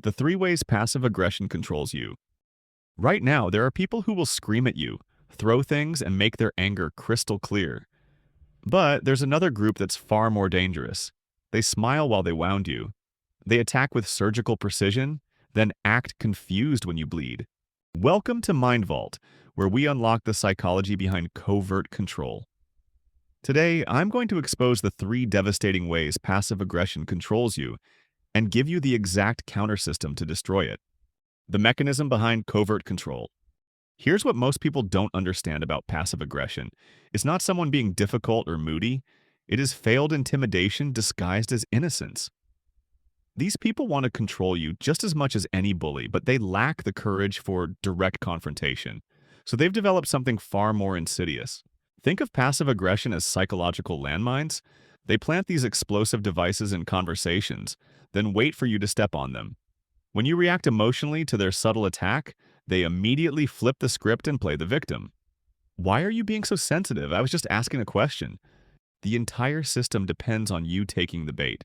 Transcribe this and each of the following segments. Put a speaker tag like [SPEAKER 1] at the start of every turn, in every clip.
[SPEAKER 1] The three ways passive aggression controls you. Right now, there are people who will scream at you, throw things, and make their anger crystal clear. But there's another group that's far more dangerous. They smile while they wound you. They attack with surgical precision, then act confused when you bleed. Welcome to Mind Vault, where we unlock the psychology behind covert control. Today, I'm going to expose the three devastating ways passive aggression controls you and give you the exact counter-system to destroy it. The mechanism behind covert control. Here's what most people don't understand about passive aggression. It's not someone being difficult or moody. It is failed intimidation disguised as innocence. These people want to control you just as much as any bully, but they lack the courage for direct confrontation. So they've developed something far more insidious. Think of passive aggression as psychological landmines. They plant these explosive devices in conversations, then wait for you to step on them. When you react emotionally to their subtle attack, they immediately flip the script and play the victim. Why are you being so sensitive? I was just asking a question. The entire system depends on you taking the bait.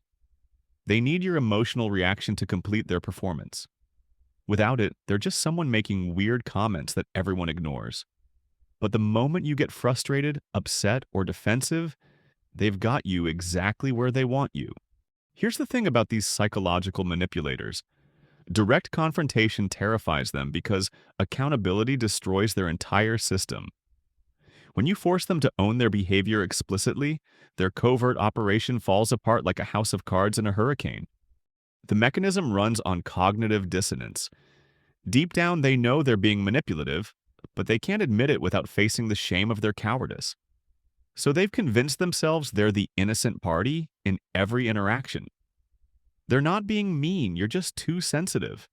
[SPEAKER 1] They need your emotional reaction to complete their performance. Without it, they're just someone making weird comments that everyone ignores. But the moment you get frustrated, upset, or defensive, they've got you exactly where they want you. Here's the thing about these psychological manipulators. Direct confrontation terrifies them because accountability destroys their entire system. When you force them to own their behavior explicitly, their covert operation falls apart like a house of cards in a hurricane. The mechanism runs on cognitive dissonance. Deep down, they know they're being manipulative, but they can't admit it without facing the shame of their cowardice. So they've convinced themselves they're the innocent party in every interaction. They're not being mean, you're just too sensitive.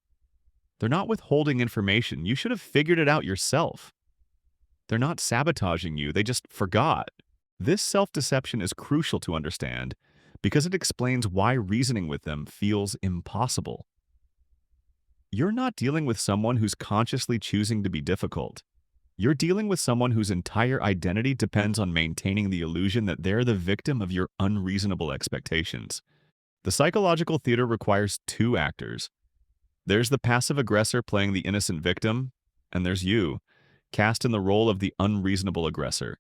[SPEAKER 1] They're not withholding information, you should have figured it out yourself. They're not sabotaging you, they just forgot. This self-deception is crucial to understand because it explains why reasoning with them feels impossible. You're not dealing with someone who's consciously choosing to be difficult. You're dealing with someone whose entire identity depends on maintaining the illusion that they're the victim of your unreasonable expectations. The psychological theater requires two actors. There's the passive aggressor playing the innocent victim, and there's you, cast in the role of the unreasonable aggressor.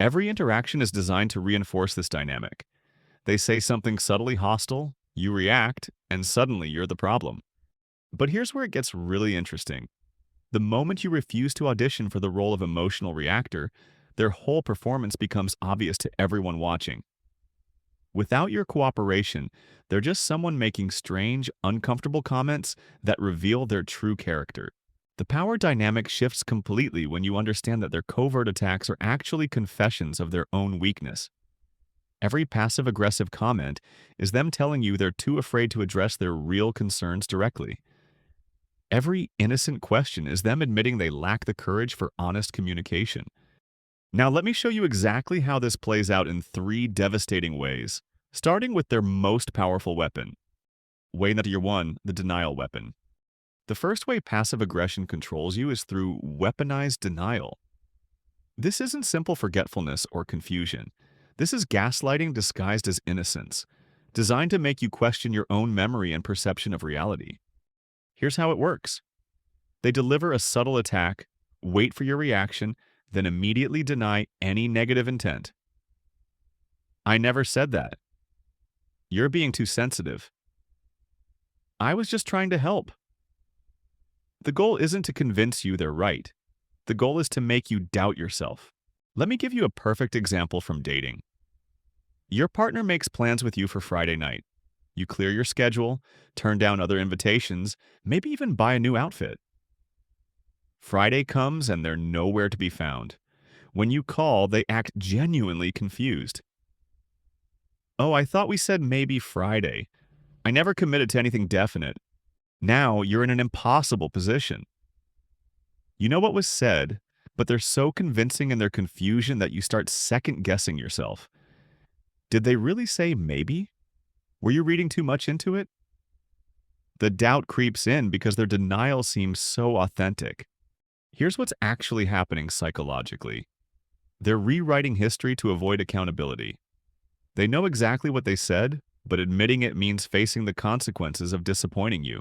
[SPEAKER 1] Every interaction is designed to reinforce this dynamic. They say something subtly hostile, you react, and suddenly you're the problem. But here's where it gets really interesting. The moment you refuse to audition for the role of emotional reactor, their whole performance becomes obvious to everyone watching. Without your cooperation, they're just someone making strange, uncomfortable comments that reveal their true character. The power dynamic shifts completely when you understand that their covert attacks are actually confessions of their own weakness. Every passive-aggressive comment is them telling you they're too afraid to address their real concerns directly. Every innocent question is them admitting they lack the courage for honest communication. Now let me show you exactly how this plays out in three devastating ways, starting with their most powerful weapon. Way number one, the denial weapon. The first way passive aggression controls you is through weaponized denial. This isn't simple forgetfulness or confusion. This is gaslighting disguised as innocence, designed to make you question your own memory and perception of reality. Here's how it works. They deliver a subtle attack, wait for your reaction, then immediately deny any negative intent. I never said that. You're being too sensitive. I was just trying to help. The goal isn't to convince you they're right. The goal is to make you doubt yourself. Let me give you a perfect example from dating. Your partner makes plans with you for Friday night. You clear your schedule, turn down other invitations, maybe even buy a new outfit. Friday comes and they're nowhere to be found. When you call, they act genuinely confused. Oh, I thought we said maybe Friday. I never committed to anything definite. Now you're in an impossible position. You know what was said, but they're so convincing in their confusion that you start second-guessing yourself. Did they really say maybe? Were you reading too much into it? The doubt creeps in because their denial seems so authentic. Here's what's actually happening psychologically. They're rewriting history to avoid accountability. They know exactly what they said, but admitting it means facing the consequences of disappointing you.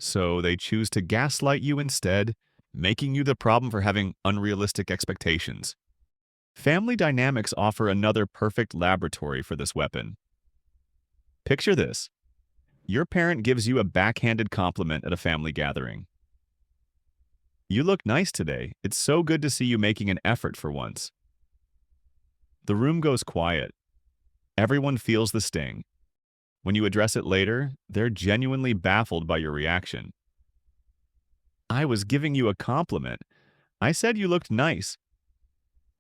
[SPEAKER 1] So they choose to gaslight you instead, making you the problem for having unrealistic expectations. Family dynamics offer another perfect laboratory for this weapon. Picture this. Your parent gives you a backhanded compliment at a family gathering. You look nice today. It's so good to see you making an effort for once. The room goes quiet. Everyone feels the sting. When you address it later, they're genuinely baffled by your reaction. I was giving you a compliment. I said you looked nice.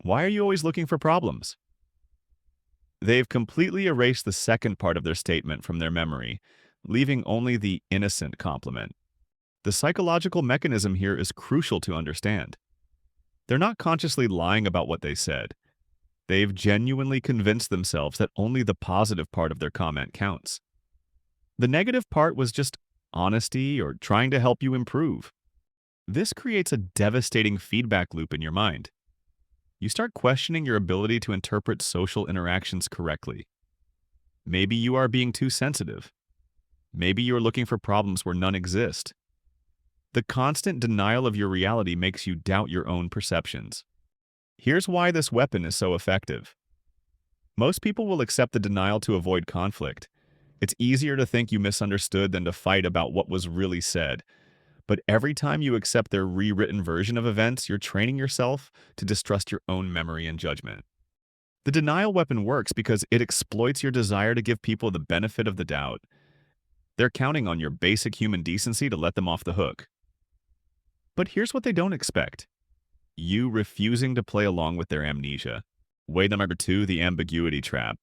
[SPEAKER 1] Why are you always looking for problems? They've completely erased the second part of their statement from their memory, leaving only the innocent compliment. The psychological mechanism here is crucial to understand. They're not consciously lying about what they said. They've genuinely convinced themselves that only the positive part of their comment counts. The negative part was just honesty or trying to help you improve. This creates a devastating feedback loop in your mind. You start questioning your ability to interpret social interactions correctly. Maybe you are being too sensitive. Maybe you are looking for problems where none exist. The constant denial of your reality makes you doubt your own perceptions. Here's why this weapon is so effective. Most people will accept the denial to avoid conflict. It's easier to think you misunderstood than to fight about what was really said. But every time you accept their rewritten version of events, you're training yourself to distrust your own memory and judgment. The denial weapon works because it exploits your desire to give people the benefit of the doubt. They're counting on your basic human decency to let them off the hook. But here's what they don't expect. You refusing to play along with their amnesia. Way number 2, the ambiguity trap.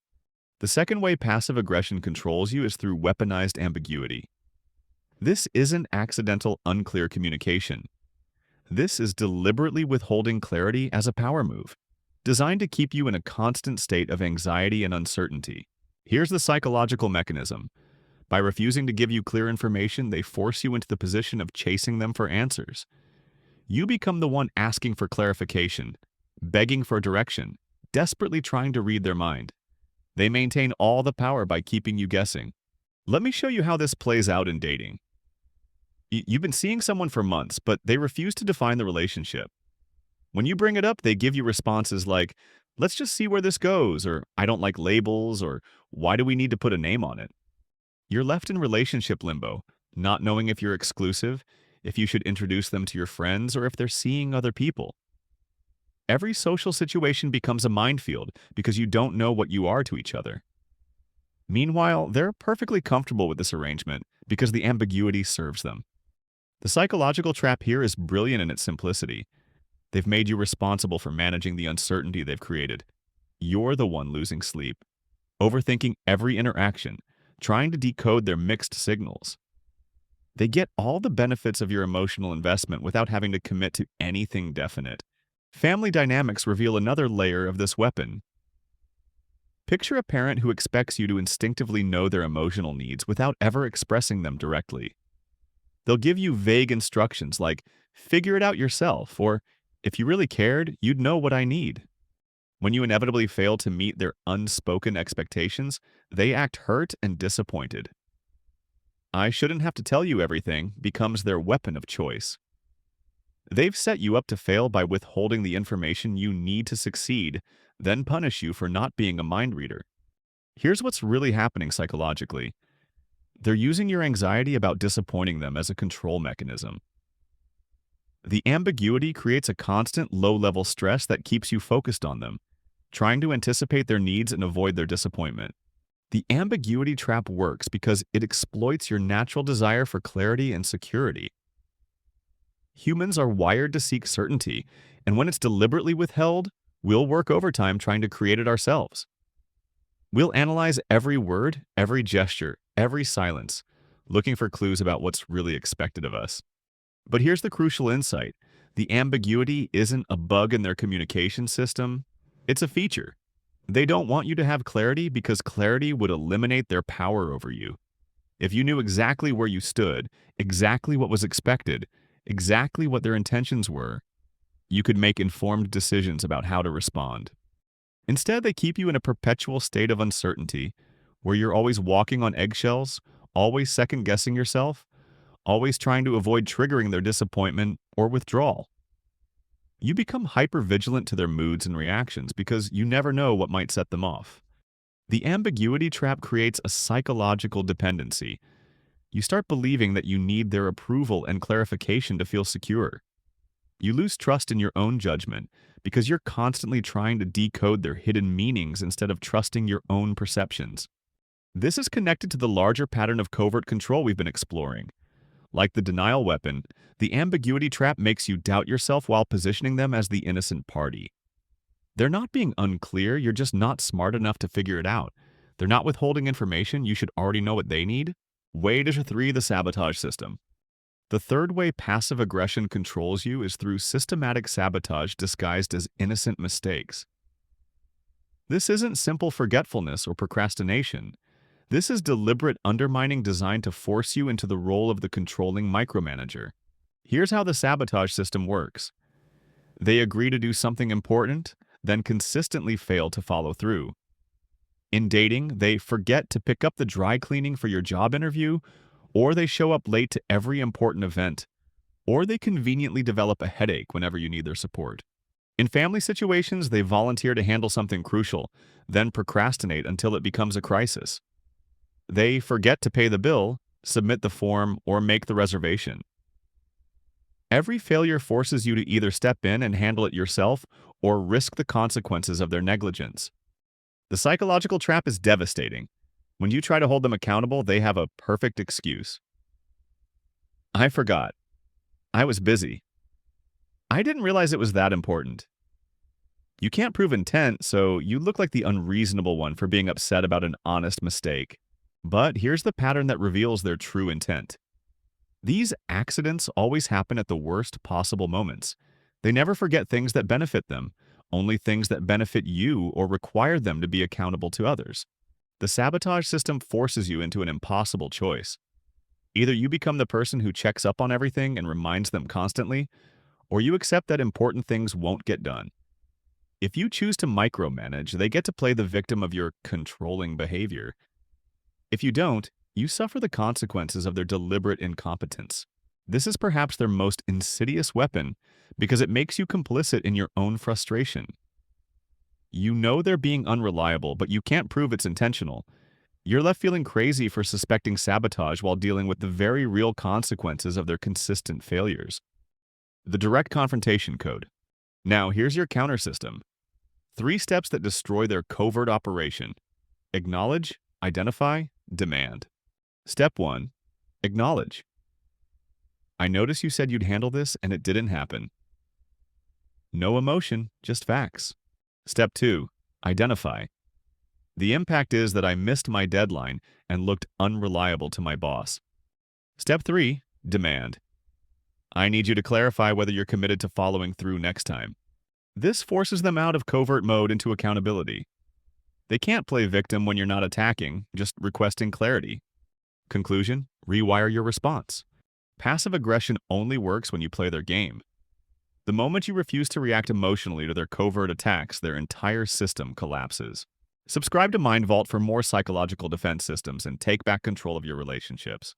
[SPEAKER 1] The second way passive aggression controls you is through weaponized ambiguity. This isn't accidental, unclear communication. This is deliberately withholding clarity as a power move, designed to keep you in a constant state of anxiety and uncertainty. Here's the psychological mechanism. By refusing to give you clear information, they force you into the position of chasing them for answers. You become the one asking for clarification, begging for direction, desperately trying to read their mind. They maintain all the power by keeping you guessing. Let me show you how this plays out in dating. You've been seeing someone for months, but they refuse to define the relationship. When you bring it up, they give you responses like, let's just see where this goes, or I don't like labels, or why do we need to put a name on it? You're left in relationship limbo, not knowing if you're exclusive, if you should introduce them to your friends, or if they're seeing other people. Every social situation becomes a minefield because you don't know what you are to each other. Meanwhile, they're perfectly comfortable with this arrangement because the ambiguity serves them. The psychological trap here is brilliant in its simplicity. They've made you responsible for managing the uncertainty they've created. You're the one losing sleep, overthinking every interaction, trying to decode their mixed signals. They get all the benefits of your emotional investment without having to commit to anything definite. Family dynamics reveal another layer of this weapon. Picture a parent who expects you to instinctively know their emotional needs without ever expressing them directly. They'll give you vague instructions like, figure it out yourself, or if you really cared, you'd know what I need. When you inevitably fail to meet their unspoken expectations, they act hurt and disappointed. I shouldn't have to tell you everything becomes their weapon of choice. They've set you up to fail by withholding the information you need to succeed, then punish you for not being a mind reader. Here's what's really happening psychologically. They're using your anxiety about disappointing them as a control mechanism. The ambiguity creates a constant low-level stress that keeps you focused on them, trying to anticipate their needs and avoid their disappointment. The ambiguity trap works because it exploits your natural desire for clarity and security. Humans are wired to seek certainty, and when it's deliberately withheld, we'll work overtime trying to create it ourselves. We'll analyze every word, every gesture, every silence, looking for clues about what's really expected of us. But here's the crucial insight. The ambiguity isn't a bug in their communication system, it's a feature. They don't want you to have clarity because clarity would eliminate their power over you. If you knew exactly where you stood, exactly what was expected, exactly what their intentions were, you could make informed decisions about how to respond. Instead, they keep you in a perpetual state of uncertainty, where you're always walking on eggshells, always second-guessing yourself, always trying to avoid triggering their disappointment or withdrawal. You become hypervigilant to their moods and reactions because you never know what might set them off. The ambiguity trap creates a psychological dependency. You start believing that you need their approval and clarification to feel secure. You lose trust in your own judgment because you're constantly trying to decode their hidden meanings instead of trusting your own perceptions. This is connected to the larger pattern of covert control we've been exploring. Like the denial weapon, the ambiguity trap makes you doubt yourself while positioning them as the innocent party. They're not being unclear, you're just not smart enough to figure it out. They're not withholding information, you should already know what they need. Way to 3, the sabotage system. The third way passive aggression controls you is through systematic sabotage disguised as innocent mistakes. This isn't simple forgetfulness or procrastination. This is deliberate undermining designed to force you into the role of the controlling micromanager. Here's how the sabotage system works. They agree to do something important, then consistently fail to follow through. In dating, they forget to pick up the dry cleaning for your job interview, or they show up late to every important event, or they conveniently develop a headache whenever you need their support. In family situations, they volunteer to handle something crucial, then procrastinate until it becomes a crisis. They forget to pay the bill, submit the form, or make the reservation. Every failure forces you to either step in and handle it yourself or risk the consequences of their negligence. The psychological trap is devastating. When you try to hold them accountable, they have a perfect excuse. I forgot. I was busy. I didn't realize it was that important. You can't prove intent, so you look like the unreasonable one for being upset about an honest mistake. But here's the pattern that reveals their true intent. These accidents always happen at the worst possible moments. They never forget things that benefit them, only things that benefit you or require them to be accountable to others. The sabotage system forces you into an impossible choice. Either you become the person who checks up on everything and reminds them constantly, or you accept that important things won't get done. If you choose to micromanage, they get to play the victim of your controlling behavior. If you don't, you suffer the consequences of their deliberate incompetence. This is perhaps their most insidious weapon because it makes you complicit in your own frustration. You know they're being unreliable, but you can't prove it's intentional. You're left feeling crazy for suspecting sabotage while dealing with the very real consequences of their consistent failures. The direct confrontation code. Now, here's your counter system. 3 steps that destroy their covert operation. Acknowledge, identify, demand. Step 1. Acknowledge. I notice you said you'd handle this and it didn't happen. No emotion, just facts. Step 2. Identify. The impact is that I missed my deadline and looked unreliable to my boss. Step 3. Demand. I need you to clarify whether you're committed to following through next time. This forces them out of covert mode into accountability. They can't play victim when you're not attacking, just requesting clarity. Conclusion: rewire your response. Passive aggression only works when you play their game. The moment you refuse to react emotionally to their covert attacks, their entire system collapses. Subscribe to Mind Vault for more psychological defense systems and take back control of your relationships.